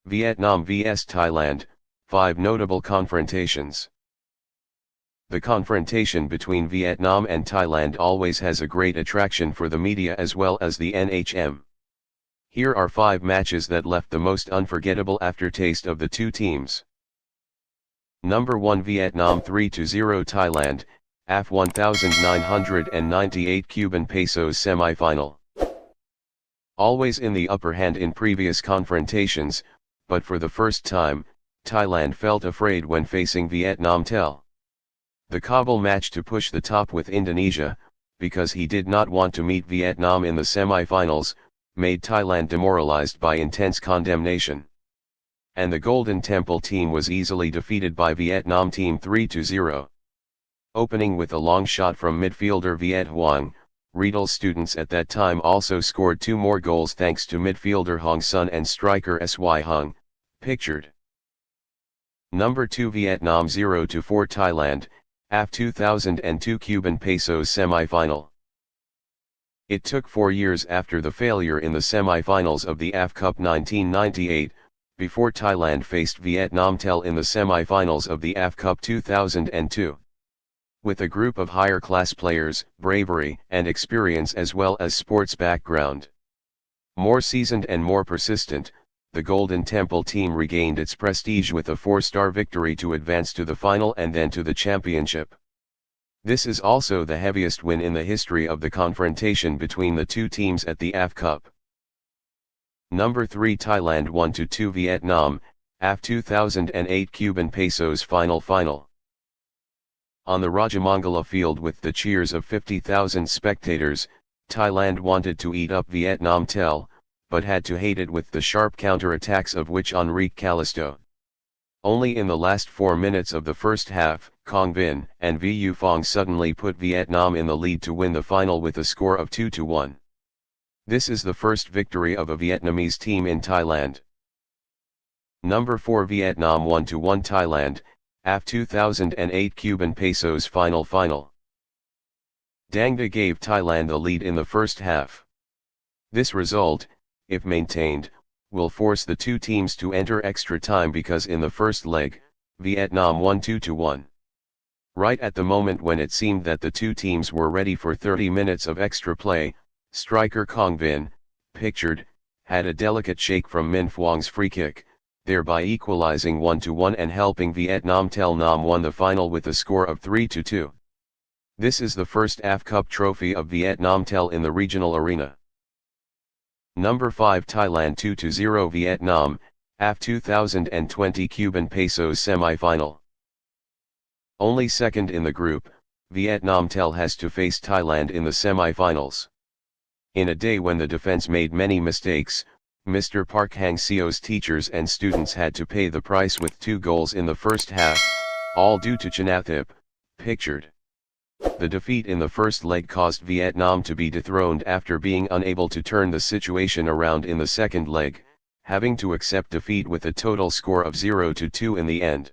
Vietnam vs Thailand, 5 notable confrontations. The confrontation between Vietnam and Thailand always has a great attraction for the media as well as the NHM. Here are 5 matches that left the most unforgettable aftertaste of the two teams. Number 1, Vietnam 3-0 Thailand, AF 1998 Cuban pesos semi-final. Always in the upper hand in previous confrontations, but for the first time, Thailand felt afraid when facing Vietnam Tel. The Kabul match to push the top with Indonesia, because he did not want to meet Vietnam in the semi-finals, made Thailand demoralized by intense condemnation. And the Golden Temple team was easily defeated by Vietnam team 3-0. Opening with a long shot from midfielder Viet Huang, Riedel students at that time also scored 2 more goals thanks to midfielder Hong Sun and striker Sy Hung, pictured. Number 2, Vietnam 0-4 Thailand, AF 2002 Cuban pesos semi-final. It took 4 years after the failure in the semi-finals of the AF Cup 1998, before Thailand faced Vietnam Tel in the semi-finals of the AF Cup 2002. With a group of higher-class players, bravery and experience as well as sports background. More seasoned and more persistent, the Golden Temple team regained its prestige with a 4-star victory to advance to the final and then to the championship. This is also the heaviest win in the history of the confrontation between the two teams at the AF Cup. Number 3, Thailand 1-2 Vietnam, AF 2008 Cuban pesos final. On the Rajamangala field with the cheers of 50,000 spectators, Thailand wanted to eat up Vietnam Tel, but had to hate it with the sharp counter-attacks of which Enrique Callisto. Only in the last 4 minutes of the first half, Cong Vinh and Vu Phong suddenly put Vietnam in the lead to win the final with a score of 2-1. This is the first victory of a Vietnamese team in Thailand. Number 4, Vietnam 1-1 Thailand, AF 2008 Cuban pesos final. Dang Da gave Thailand the lead in the first half. This result, if maintained, will force the two teams to enter extra time because in the first leg, Vietnam won 2-1. Right at the moment when it seemed that the two teams were ready for 30 minutes of extra play, striker Cong Vinh, pictured, had a delicate shake from Minh Phuong's free kick, thereby equalizing 1-1 and helping Vietnam Tel Nam won the final with a score of 3-2. This is the first AF Cup trophy of Vietnam Tel in the regional arena. Number 5, Thailand 2-0 Vietnam, AF 2020 Cuban pesos semi-final. Only second in the group, Vietnam Tel has to face Thailand in the semi-finals. In a day when the defense made many mistakes, Mr. Park Hang-seo's teachers and students had to pay the price with 2 goals in the first half, all due to Chanathip, pictured. The defeat in the first leg caused Vietnam to be dethroned after being unable to turn the situation around in the second leg, having to accept defeat with a total score of 0-2 in the end.